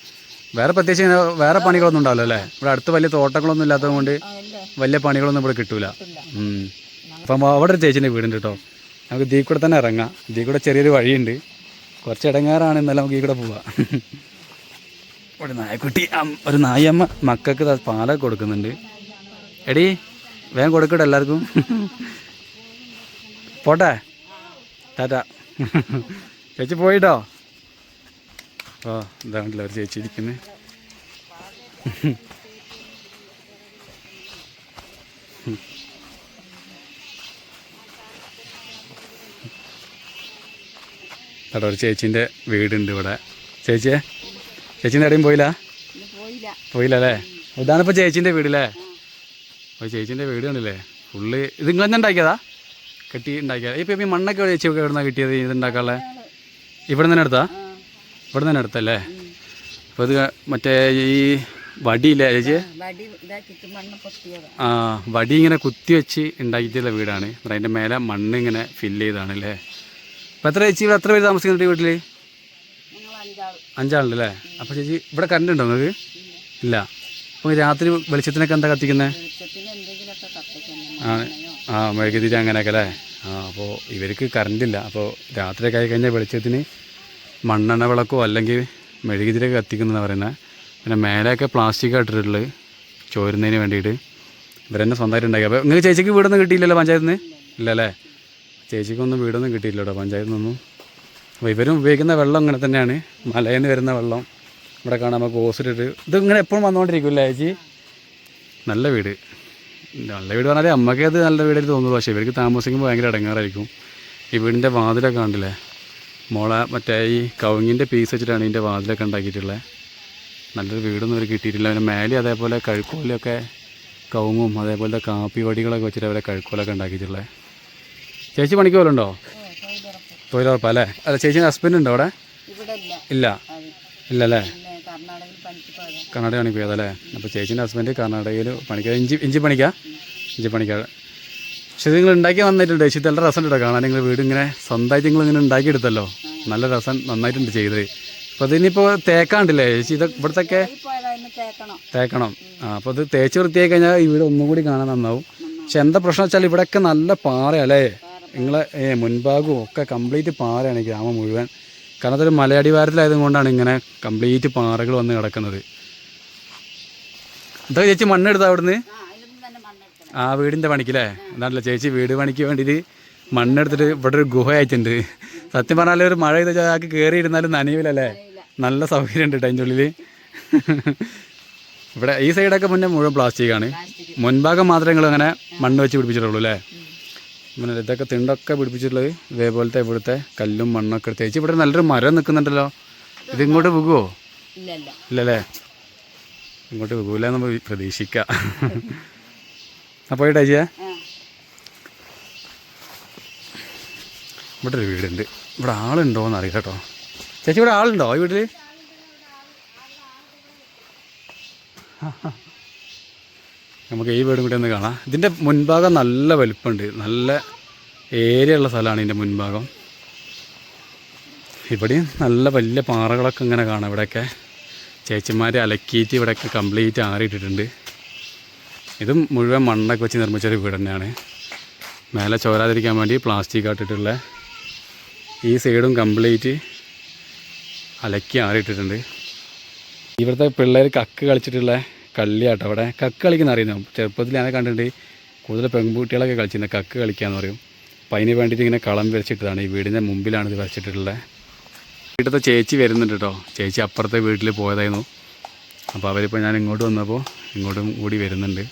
വേറെ പ്രത്യേകിച്ച് വേറെ പണികളൊന്നും ഉണ്ടാവില്ല അല്ലേ? ഇവിടെ അടുത്ത് വലിയ തോട്ടങ്ങളൊന്നും ഇല്ലാത്തത് കൊണ്ട് വലിയ പണികളൊന്നും ഇവിടെ കിട്ടൂല. അപ്പം അവിടെ ഒരു ചേച്ചീൻ്റെ വീടുണ്ട് കേട്ടോ. നമുക്ക് ഇതിൽ കൂടെ തന്നെ ഇറങ്ങാം. ഇതിൽ കൂടെ ചെറിയൊരു വഴിയുണ്ട്, കുറച്ച് ഇടങ്ങാറാണ്, എന്നാലും നമുക്ക് ഈ കൂടെ പോവാം. ഒരു നായക്കുട്ടി, ഒരു നായമ്മ മക്കൾക്ക് പാലൊക്കെ കൊടുക്കുന്നുണ്ട്. എടീ വേഗം കൊടുക്കട്ടെ എല്ലാവർക്കും. പോട്ടെ, ടാറ്റ. ചേച്ചി പോയിട്ടോ? ഇതാണല്ലോ ഒരു ചേച്ചി ഇരിക്കുന്നത്. അവിടെ ഒരു ചേച്ചീൻ്റെ വീടുണ്ട് ഇവിടെ. ചേച്ചീൻ്റെ എവിടെയും പോയില്ല അല്ലേ? ഇതാണിപ്പോൾ ചേച്ചീൻ്റെ വീടല്ലേ? അപ്പോൾ ചേച്ചീൻ്റെ വീട് കണ്ടില്ലേ ഫുള്ള്. ഇത് നിങ്ങൾ തന്നെ ഉണ്ടാക്കിയതാ? കെട്ടി ഉണ്ടാക്കിയതാ? ഇപ്പം ഈ മണ്ണൊക്കെ ചേച്ചി എവിടെ നിന്നാണ് കിട്ടിയത് ഇത് ഉണ്ടാക്കാനുള്ള? ഇവിടെ നിന്ന് തന്നെ എടുത്താ? ഇവിടെ തന്നെ എടുത്തല്ലേ? അപ്പോൾ ഇത് മറ്റേ ഈ വടിയില്ലേ ചേച്ചി? വടി ഇങ്ങനെ കുത്തി വെച്ച് ഉണ്ടാക്കിയിട്ടുള്ള വീടാണ്. അതിൻ്റെ മേലെ മണ്ണ് ഇങ്ങനെ ഫില്ല് ചെയ്താണ് അല്ലേ? അപ്പോൾ എത്ര ചേച്ചി എത്ര പേര് താമസിക്കുന്നുണ്ട് വീട്ടിൽ? 5 ആളുണ്ടല്ലേ? അപ്പോൾ ചേച്ചി ഇവിടെ കറണ്ട് ഉണ്ടോ നിങ്ങൾക്ക്? ഇല്ല. അപ്പോൾ രാത്രി വെളിച്ചത്തിനൊക്കെ എന്താ കത്തിക്കുന്നത്? മെഴുകുതിരി അങ്ങനെയൊക്കെ അല്ലേ? അപ്പോൾ ഇവർക്ക് കറണ്ടില്ല. അപ്പോൾ രാത്രിയൊക്കെ ആയി കഴിഞ്ഞാൽ വെളിച്ചത്തിന് മണ്ണെണ്ണ വിളക്കോ അല്ലെങ്കിൽ മെഴുകുതിരിയൊക്കെ കത്തിക്കുന്നതാണ് പറയുന്നത്. പിന്നെ മേലെയൊക്കെ പ്ലാസ്റ്റിക് ഇട്ടിട്ടുള്ളത് ചോരുന്നതിന് വേണ്ടിയിട്ട് ഇവരെന്നെ സ്വന്തമായിട്ട് ഉണ്ടാക്കി. അപ്പോൾ നിങ്ങൾക്ക് ചേച്ചിക്ക് വീടൊന്നും കിട്ടിയില്ലല്ലോ പഞ്ചായത്തിൽ നിന്ന്? ഇല്ലല്ലേ? ചേച്ചിക്കൊന്നും വീടൊന്നും കിട്ടിയില്ല കേട്ടോ പഞ്ചായത്തിൽ നിന്നൊന്നും. അപ്പോൾ ഇവരും ഉപയോഗിക്കുന്ന വെള്ളം ഇങ്ങനെ തന്നെയാണ്, മലയിൽ നിന്ന് വരുന്ന വെള്ളം. ഇവിടെ കാണാൻ നമുക്ക് ഓസിലിട്ട് ഇതിങ്ങനെ എപ്പോഴും വന്നുകൊണ്ടിരിക്കുമല്ലേ ചേച്ചി? നല്ല വീട് പറഞ്ഞാൽ അമ്മയ്ക്ക് അത് നല്ല വീടായിട്ട് തോന്നുന്നു. പക്ഷേ ഇവർക്ക് താമസിക്കുമ്പോൾ ഭയങ്കര ഇടങ്ങാറായിരിക്കും. ഈ വീടിൻ്റെ വാതിലൊക്കെ കണ്ടില്ലേ? മറ്റേ ഈ കവുങ്ങിൻ്റെ പീസ് വെച്ചിട്ടാണ് ഇതിൻ്റെ വാതിലൊക്കെ ഉണ്ടാക്കിയിട്ടുള്ളത്. നല്ലൊരു വീടൊന്നും ഇവർ കിട്ടിയിട്ടില്ല. പിന്നെ മേലെ അതേപോലെ കഴുക്കോലൊക്കെ കവുങ്ങും അതേപോലത്തെ കാപ്പി വടികളൊക്കെ വെച്ചിട്ട് അവരെ കഴുക്കോലൊക്കെ ഉണ്ടാക്കിയിട്ടുള്ളത്. ചേച്ചി പണിക്ക് പോലുണ്ടോ? തൊഴിലുറപ്പല്ലേ? അല്ല ചേച്ചിൻ്റെ ഹസ്ബൻഡ് ഉണ്ടോ അവിടെ? ഇല്ല ഇല്ലല്ലേ? കർണാടക പണിക്ക് പോയതല്ലേ? അപ്പോൾ ചേച്ചീൻ്റെ ഹസ്ബൻഡ് കർണാടകയിൽ പണിക്കുക. ഇഞ്ചി പണിക്കാ. പക്ഷേ ഇത് നിങ്ങൾ ഉണ്ടാക്കി വന്നിട്ടുണ്ട് ചേച്ചി. നല്ല രസം കേട്ടോ കാണാൻ. നിങ്ങൾ വീട് ഇങ്ങനെ സ്വന്തമായിട്ട് നിങ്ങളിങ്ങനെ ഉണ്ടാക്കിയെടുത്തല്ലോ. നല്ല രസം, നന്നായിട്ടുണ്ട് ചെയ്തത്. അപ്പോൾ ഇതിനിപ്പോൾ തേക്കാണ്ടില്ലേ ചേച്ചി? ഇത് ഇവിടത്തൊക്കെ തേക്കണം. അപ്പോൾ ഇത് തേച്ച് വൃത്തിയായി കഴിഞ്ഞാൽ ഈ വീട് ഒന്നും കൂടി കാണാൻ നന്നാവും. പക്ഷെ എന്താ പ്രശ്നം വെച്ചാൽ ഇവിടെയൊക്കെ നല്ല പാറയല്ലേ? നിങ്ങളെ മുൻഭാഗവും ഒക്കെ കംപ്ലീറ്റ് പാറയാണ് ഗ്രാമം മുഴുവൻ. കാരണം അതൊരു മലയടിവാരത്തിലായതുകൊണ്ടാണ് ഇങ്ങനെ കംപ്ലീറ്റ് പാറകൾ വന്ന് കിടക്കുന്നത്. എന്താ ചേച്ചി മണ്ണെടുത്താ അവിടുന്ന്? വീടിൻ്റെ പണിക്കല്ലേ? എന്താണല്ലോ ചേച്ചി വീട് പണിക്ക് വേണ്ടിയിട്ട് മണ്ണെടുത്തിട്ട് ഇവിടെ ഒരു ഗുഹ അയച്ചിട്ടുണ്ട്. സത്യം പറഞ്ഞാൽ ഒരു മഴ ചെയ്ത ആൾക്ക് കയറിയിരുന്നാലും നനയില്ലല്ലേ? നല്ല സൗകര്യം ഉണ്ട് അതിൻ്റെ ഉള്ളിൽ. ഇവിടെ ഈ സൈഡൊക്കെ മുന്നേ മുഴുവൻ പ്ലാസ്റ്റിക്കാണ്. മുൻഭാഗം മാത്രമേ നിങ്ങൾ അങ്ങനെ മണ്ണ് വെച്ച് പിടിപ്പിച്ചിട്ടുള്ളൂ അല്ലേ? പിന്നെ ഇതൊക്കെ തിണ്ടൊക്കെ പിടിപ്പിച്ചിട്ടുള്ളത് ഇതേപോലത്തെ ഇവിടുത്തെ കല്ലും മണ്ണൊക്കെ എടുത്ത് ചേച്ചി. ഇവിടെ നല്ലൊരു മരം നിൽക്കുന്നുണ്ടല്ലോ. ഇതിങ്ങോട്ട് പോകുമോ? ഇല്ലല്ലേ? ഇങ്ങോട്ട് പോകുമല്ല എന്ന് പ്രതീക്ഷിക്കാം. അപ്പോൾ ചേച്ചിയെ ഇവിടെ ഒരു വീടുണ്ട്. ഇവിടെ ആളുണ്ടോയെന്ന് അറിയാം കേട്ടോ. ചേച്ചി ഇവിടെ ആളുണ്ടോ ഈ വീട്ടിൽ? നമുക്ക് ഈ വീടും കൂടി ഒന്ന് കാണാം. ഇതിൻ്റെ മുൻഭാഗം നല്ല വലിപ്പമുണ്ട്, നല്ല ഏരിയ ഉള്ള സ്ഥലമാണ് ഇതിൻ്റെ മുൻഭാഗം. ഇവിടെയും നല്ല വലിയ പാറകളൊക്കെ ഇങ്ങനെ കാണാം. ഇവിടെയൊക്കെ ചേച്ചിമാർ അലക്കിയിട്ട് ഇവിടെയൊക്കെ കംപ്ലീറ്റ് ആറിയിട്ടിട്ടുണ്ട്. ഇതും മുഴുവൻ മണ്ണൊക്കെ വെച്ച് നിർമ്മിച്ചൊരു വീട് തന്നെയാണ്. മേലെ ചോരാതിരിക്കാൻ വേണ്ടി പ്ലാസ്റ്റിക് ആട്ടിട്ടുള്ള ഈ സൈഡും കംപ്ലീറ്റ് അലക്കി ആറിയിട്ടിട്ടുണ്ട്. ഇവിടുത്തെ പിള്ളേർ കക്ക് കളിച്ചിട്ടുള്ള കളിയാട്ടോ അവിടെ. കക്ക് കളിക്കുന്ന അറിയുന്നു. ചെറുപ്പത്തിൽ ഞാൻ കണ്ടിട്ടുണ്ട് കൂടുതൽ പെൺകുട്ടികളൊക്കെ കളിച്ചിരുന്നത് കക്ക് കളിക്കാന്ന് പറയും. അപ്പം അതിന് വേണ്ടിയിട്ട് ഇങ്ങനെ കളം വരച്ചിട്ടതാണ്. ഈ വീടിൻ്റെ മുമ്പിലാണ് ഇത് വരച്ചിട്ടുള്ളത്. വീട്ടിലത്തെ ചേച്ചി വരുന്നുണ്ട് കേട്ടോ. ചേച്ചി അപ്പുറത്തെ വീട്ടിൽ പോയതായിരുന്നു. അപ്പോൾ അവരിപ്പോൾ ഞാൻ ഇങ്ങോട്ട് വന്നപ്പോൾ ഇങ്ങോട്ടും കൂടി വരുന്നുണ്ട്.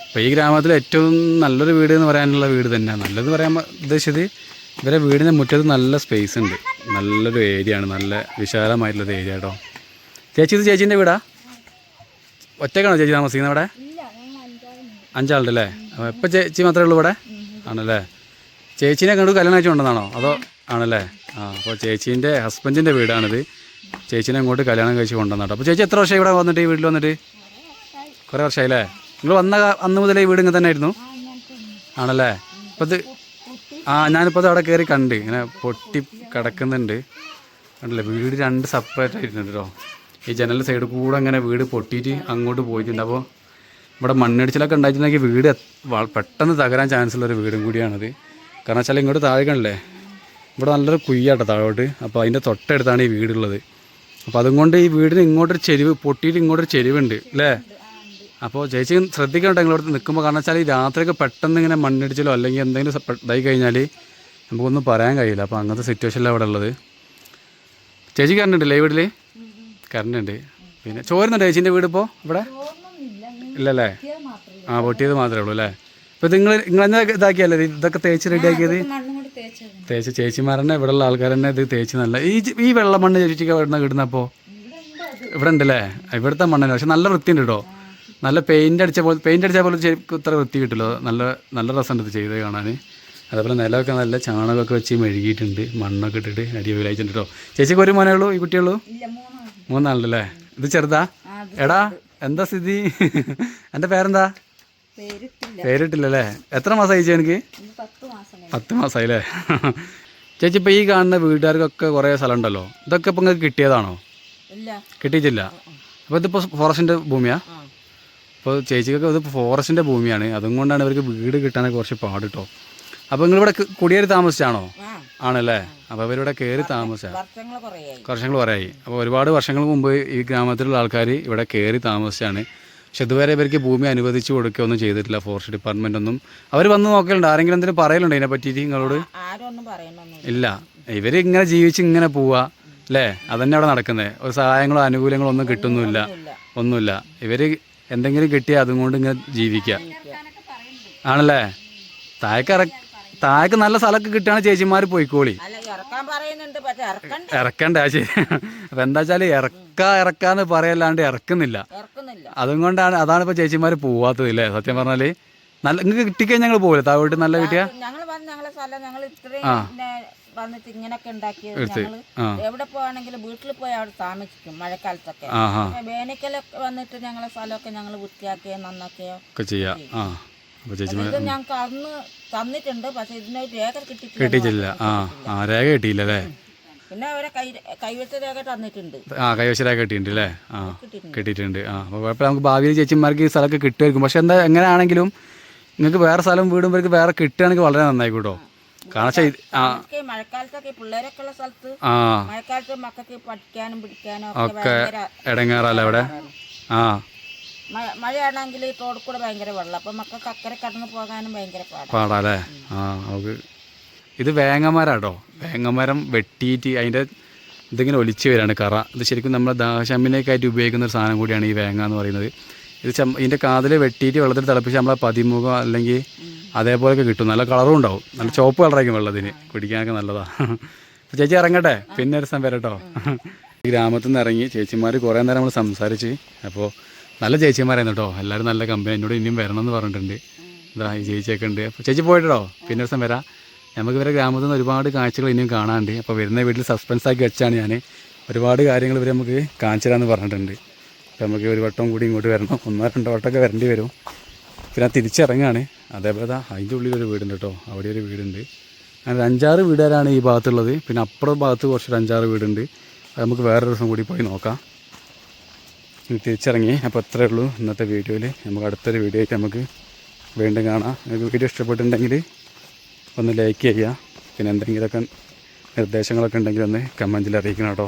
അപ്പോൾ ഈ ഗ്രാമത്തിൽ ഏറ്റവും നല്ലൊരു വീട് എന്ന് പറയാനുള്ള വീട് തന്നെയാണ്. നല്ലതെന്ന് പറയാൻ ഉദ്ദേശിച്ചത് ഇവരെ വീടിൻ്റെ മുറ്റത്ത് നല്ല സ്പേസ് ഉണ്ട്. നല്ലൊരു ഏരിയ ആണ്. നല്ല വിശാലമായിട്ടുള്ളൊരു ഏരിയ കേട്ടോ. ചേച്ചി ഇത് ചേച്ചീൻ്റെ വീടാ? ഒറ്റക്കാണോ ചേച്ചി താമസിക്കുന്നത് അവിടെ? 5 ആളുണ്ടല്ലേ? അപ്പോൾ ഇപ്പം ചേച്ചി മാത്രമേ ഉള്ളൂ ഇവിടെ? ആണല്ലേ. ചേച്ചീനെ കണ്ടു കല്യാണം കഴിച്ച് കൊണ്ടെന്നാണോ അതോ? ആണല്ലേ. അപ്പോൾ ചേച്ചീൻ്റെ ഹസ്ബൻഡിൻ്റെ വീടാണിത്. ചേച്ചീനെ അങ്ങോട്ട് കല്യാണം കഴിച്ച് കൊണ്ടുവന്നാട്ടോ. അപ്പോൾ ചേച്ചി എത്ര വർഷമായി ഇവിടെ വന്നിട്ട് ഈ വീട്ടിൽ വന്നിട്ട്? കുറേ വർഷമായില്ലേ? നിങ്ങൾ വന്ന അന്ന് മുതലേ ഈ വീട് ഇങ്ങനെ തന്നെ ആയിരുന്നു? ആണല്ലേ. അപ്പോൾ ഇത് ഞാനിപ്പോൾ അത് അവിടെ കയറി കണ്ട് ഇങ്ങനെ പൊട്ടി കിടക്കുന്നുണ്ട് കണ്ടല്ലേ. വീട് 2 സെപ്പറേറ്റ് ആയിട്ടുണ്ട് കേട്ടോ. ഈ ജനൽ സൈഡ് കൂടെ അങ്ങനെ വീട് പൊട്ടിയിട്ട് അങ്ങോട്ട് പോയിട്ടുണ്ട്. അപ്പോൾ ഇവിടെ മണ്ണിടിച്ചിലൊക്കെ ഉണ്ടായിട്ടുണ്ടെങ്കിൽ വീട് പെട്ടെന്ന് തകരാൻ ചാൻസ് ഉള്ളൊരു വീടും കൂടിയാണത്. കാരണം വെച്ചാൽ ഇങ്ങോട്ട് താഴെ കണ്ടല്ലേ, ഇവിടെ നല്ലൊരു കുയ്യാട്ടോ താഴോട്ട്. അപ്പോൾ അതിൻ്റെ തൊട്ടടുത്താണ് ഈ വീടുള്ളത്. അപ്പോൾ അതുകൊണ്ട് ഈ വീടിന് ഇങ്ങോട്ടൊരു ചെരിവ് പൊട്ടിയിട്ട് ഇങ്ങോട്ടൊരു ചെരിവുണ്ട് അല്ലേ. അപ്പോൾ ചേച്ചി ശ്രദ്ധിക്കണ്ട നിങ്ങളോട് നിൽക്കുമ്പോൾ. കാരണം വെച്ചാൽ ഈ രാത്രിയൊക്കെ പെട്ടെന്ന് ഇങ്ങനെ മണ്ണിടിച്ചിലോ അല്ലെങ്കിൽ എന്തെങ്കിലും ഇതായി കഴിഞ്ഞാൽ നമുക്കൊന്നും പറയാൻ കഴിയില്ല. അപ്പോൾ അങ്ങനത്തെ സിറ്റുവേഷനിലാണ് ഇവിടെ ഉള്ളത്. ചേച്ചി കറണ്ട് ഉണ്ടല്ലേ ഈ വീട്ടിൽ? കറണ്ട് ഉണ്ട്. പിന്നെ ചോരുന്നുണ്ട് ചേച്ചീൻ്റെ വീട് ഇപ്പോൾ ഇവിടെ? ഇല്ലല്ലേ. പൊട്ടിയത് മാത്രമേ ഉള്ളൂ അല്ലേ. ഇപ്പോൾ നിങ്ങളെന്നെ ഇതാക്കിയല്ലേ ഇതൊക്കെ തേച്ച് റെഡിയാക്കിയത്? തേച്ച് ചേച്ചിമാരെന്നെ ഇവിടെയുള്ള ആൾക്കാർ തന്നെ ഇത് തേച്ച് നല്ല ഈ വെള്ള മണ്ണ് ചേച്ചിക്ക് എവിടെ കിട്ടുന്നപ്പോൾ? ഇവിടെ ഉണ്ടല്ലേ. ഇവിടുത്തെ മണ്ണിന് പക്ഷെ നല്ല വൃത്തിയുണ്ട് കേട്ടോ. നല്ല പെയിൻ്റ് അടിച്ച പോലെ ഇത്ര വൃത്തി കിട്ടുമല്ലോ. നല്ല രസമുണ്ട് ഇത് ചെയ്ത് കാണാൻ. അതേപോലെ നിലമൊക്കെ നല്ല ചാണകമൊക്കെ വെച്ച് മെഴുകിയിട്ടുണ്ട്. മണ്ണൊക്കെ ഇട്ടിട്ട് അടിപൊളിയായിട്ടുണ്ട് കേട്ടോ. ചേച്ചിക്ക് ഒരു മോനേ ഉള്ളൂ? ഈ കുട്ടിയുള്ളൂ? 3 ആളുണ്ടല്ലേ. ഇത് ചെറുതാ? എടാ എന്താ സ്ഥിതി? എൻ്റെ പേരെന്താ? പേരിട്ടില്ലല്ലേ. എത്ര മാസമായി ചേച്ചി? എനിക്ക് 10 മാസമായില്ലേ. ചേച്ചി ഇപ്പോൾ ഈ കാണുന്ന വീട്ടുകാർക്കൊക്കെ കുറേ സ്ഥലം ഉണ്ടല്ലോ. ഇതൊക്കെ ഇപ്പം നിങ്ങൾക്ക് കിട്ടിയതാണോ? കിട്ടിയിട്ടില്ല. അപ്പോൾ ഇതിപ്പോൾ ഫോറസ്റ്റിൻ്റെ ഭൂമിയാ? അപ്പോൾ ചേച്ചിക്കൊക്കെ ഇത് ഫോറസ്റ്റിൻ്റെ ഭൂമിയാണ്. അതുകൊണ്ടാണ് ഇവർക്ക് വീട് കിട്ടാനൊക്കെ കുറച്ച് പാട് കേട്ടോ. അപ്പോൾ നിങ്ങളിവിടെ കുടിയേറി താമസിച്ചാണോ? ആണല്ലേ. അപ്പോൾ അവരിവിടെ കയറി താമസിച്ചാൽ വർഷങ്ങൾ കുറേയായി. അപ്പോൾ ഒരുപാട് വർഷങ്ങൾക്ക് മുമ്പ് ഈ ഗ്രാമത്തിലുള്ള ആൾക്കാർ ഇവിടെ കയറി താമസിച്ചാണ്. പക്ഷെ ഇതുവരെ ഇവർക്ക് ഭൂമി അനുവദിച്ചു കൊടുക്കുകയൊന്നും ചെയ്തിട്ടില്ല ഫോറസ്റ്റ് ഡിപ്പാർട്ട്മെൻ്റ് ഒന്നും. അവർ വന്ന് നോക്കലുണ്ട്? ആരെങ്കിലും എന്തെങ്കിലും പറയലുണ്ടോ ഇതിനെ പറ്റിയിട്ട് നിങ്ങളോട്? ഇല്ല. ഇവർ ഇങ്ങനെ ജീവിച്ച് ഇങ്ങനെ പോവുക അല്ലേ. അതന്നെ അവിടെ നടക്കുന്നത്. ഒരു സഹായങ്ങളോ ആനുകൂല്യങ്ങളോ ഒന്നും കിട്ടുന്നില്ല, ഒന്നുമില്ല. ഇവർ എന്തെങ്കിലും കിട്ടിയാൽ അതുകൊണ്ട് ഇങ്ങനെ ജീവിക്കുക ആണല്ലേ. താഴേക്ക് നല്ല സ്ഥലമൊക്കെ കിട്ടുകയാണ് ചേച്ചിമാർ പോയിക്കോളി. ഇറക്കണ്ടേ? ശരി. അപ്പം എന്താ വെച്ചാൽ ഇറക്കാന്ന് പറയല്ലാണ്ട് ഇറക്കുന്നില്ല. അതാണ് ഇപ്പോൾ ചേച്ചിമാർ പോവാത്തത് അല്ലേ. സത്യം പറഞ്ഞാൽ നല്ല നിങ്ങൾക്ക് കിട്ടിക്കഴിഞ്ഞാൽ ഞങ്ങൾ പോകില്ല. താഴോട്ട് നല്ല കിട്ടിയാ വന്നിട്ട് ഇങ്ങനൊക്കെ ഉണ്ടാക്കിയത് എവിടെ പോവാണെങ്കിലും വീട്ടിൽ പോയി അവിടെ താമസിക്കും മഴക്കാലത്തൊക്കെ. വേനൽക്കാലൊക്കെ വന്നിട്ട് ഞങ്ങളെ സ്ഥലമൊക്കെ ഞങ്ങൾ വൃത്തിയാക്കുകയോ നന്നാക്കുകയോ ചെയ്യാം. ഇത് ഞങ്ങൾക്ക് അന്ന് തന്നിട്ടുണ്ട്. പക്ഷെ ഇതിനൊരു രേഖ കിട്ടിയിട്ടില്ല. രേഖ കിട്ടിയില്ലേ. പിന്നെ അവരെ കൈവച്ച രേഖ തന്നിട്ടുണ്ട്. കൈവച്ച രേഖ കിട്ടിയിട്ടുണ്ട് അല്ലേ. കിട്ടിയിട്ടുണ്ട്. അപ്പോൾ കുഴപ്പമില്ല. നമുക്ക് ഭാവിയിൽ ചേച്ചിമാർക്ക് ഈ സ്ഥലമൊക്കെ കിട്ടുമായിരിക്കും. പക്ഷെ എങ്ങനെയാണെങ്കിലും നിങ്ങൾക്ക് വേറെ സ്ഥലം വീടുമ്പോഴേക്ക് വേറെ കിട്ടുകയാണെങ്കിൽ വളരെ നന്നായിക്കോട്ടോ. കാരണം മഴക്കാലത്തൊക്കെ പിള്ളേരൊക്കെ ഉള്ള സ്ഥലത്ത് മഴക്കാലത്ത് മക്കൾക്ക് പഠിക്കാനും പിടിക്കാനും ഒക്കെ ഇടങ്ങാറല്ലേ അവിടെ. മഴയാണെങ്കിൽ തോട് കൂടെ ഭയങ്കര വെള്ളം. അപ്പൊ മക്കൾക്ക് അക്കരെ കടന്നു പോകാനും ഭയങ്കര പാടാല്ലേ. ഇത് വേങ്ങമരാട്ടോ. വേങ്ങമരം വെട്ടിയിട്ട് അതിൻ്റെ ഇതിങ്ങനെ ഒലിച്ച് വരികയാണ് കറ. ഇത് ശരിക്കും നമ്മൾ ദാഹശമനയ്ക്കായിട്ട് ഉപയോഗിക്കുന്ന ഒരു സാധനം കൂടിയാണ് ഈ വേങ്ങ എന്ന് പറയുന്നത്. ഇത് ഇതിൻ്റെ കാതിൽ വെട്ടിയിട്ട് വെള്ളത്തിൽ തിളപ്പിച്ച് നമ്മളെ പതിമുഖം അല്ലെങ്കിൽ അതേപോലെയൊക്കെ കിട്ടും. നല്ല കളറും ഉണ്ടാവും. നല്ല ചുവപ്പ് കളറായിരിക്കും വെള്ളത്തിന്. കുടിക്കാനൊക്കെ നല്ലതാണ്. ചേച്ചി ഇറങ്ങട്ടെ, പിന്നെ ഒരു ദിവസം വരട്ടോ. ഈ ഗ്രാമത്തിൽ നിന്ന് ഇറങ്ങി ചേച്ചിമാർ കുറേ നേരം നമ്മൾ സംസാരിച്ച്. അപ്പോൾ നല്ല ചേച്ചിമാരായിരുന്നു കേട്ടോ. എല്ലാവരും നല്ല കമ്പനി. എന്നോട് ഇനിയും വരണം എന്ന് പറഞ്ഞിട്ടുണ്ട്. ഇതാ ഈ ചേച്ചിയൊക്കെ ഉണ്ട്. അപ്പോൾ ചേച്ചി പോയിട്ടോ, പിന്നെ ഒരു ദിവസം വരാം. നമുക്ക് ഇവരെ ഗ്രാമത്തിൽ നിന്ന് ഒരുപാട് കാഴ്ചകൾ ഇനിയും കാണാനുണ്ട്. അപ്പോൾ വരുന്ന വീട്ടിൽ സസ്പെൻസാക്കി വെച്ചാണ് ഞാൻ. ഒരുപാട് കാര്യങ്ങൾ ഇവർ നമുക്ക് കാണിച്ചു തരാമെന്ന് പറഞ്ഞിട്ടുണ്ട്. അപ്പോൾ നമുക്ക് ഒരു വട്ടം കൂടി ഇങ്ങോട്ട് വരണം. 1-2 വട്ടമൊക്കെ വരേണ്ടി വരും. പിന്നെ തിരിച്ചിറങ്ങാണ്. അതേപോലെ അതിൻ്റെ ഉള്ളിലൊരു വീടുണ്ട് കേട്ടോ. അവിടെ ഒരു വീടുണ്ട്. അങ്ങനെ 5-6 വീടുകാരാണ് ഈ ഭാഗത്തുള്ളത്. പിന്നെ അപ്പുറം ഭാഗത്ത് കുറച്ച് 5-6 വീടുണ്ട്. അത് നമുക്ക് വേറൊരു ദിവസം കൂടി പോയി നോക്കാം. തിരിച്ചിറങ്ങി. അപ്പോൾ അത്രയേ ഉള്ളൂ ഇന്നത്തെ വീഡിയോയിൽ. നമുക്ക് അടുത്തൊരു വീഡിയോ ആയിട്ട് നമുക്ക് വീണ്ടും കാണാം. നിങ്ങൾക്ക് വീഡിയോ ഇഷ്ടപ്പെട്ടിട്ടുണ്ടെങ്കിൽ ഒന്ന് ലൈക്ക് ചെയ്യുക. പിന്നെ എന്തെങ്കിലുമൊക്കെ നിർദ്ദേശങ്ങളൊക്കെ ഉണ്ടെങ്കിൽ ഒന്ന് കമൻറ്റിൽ അറിയിക്കണം കേട്ടോ.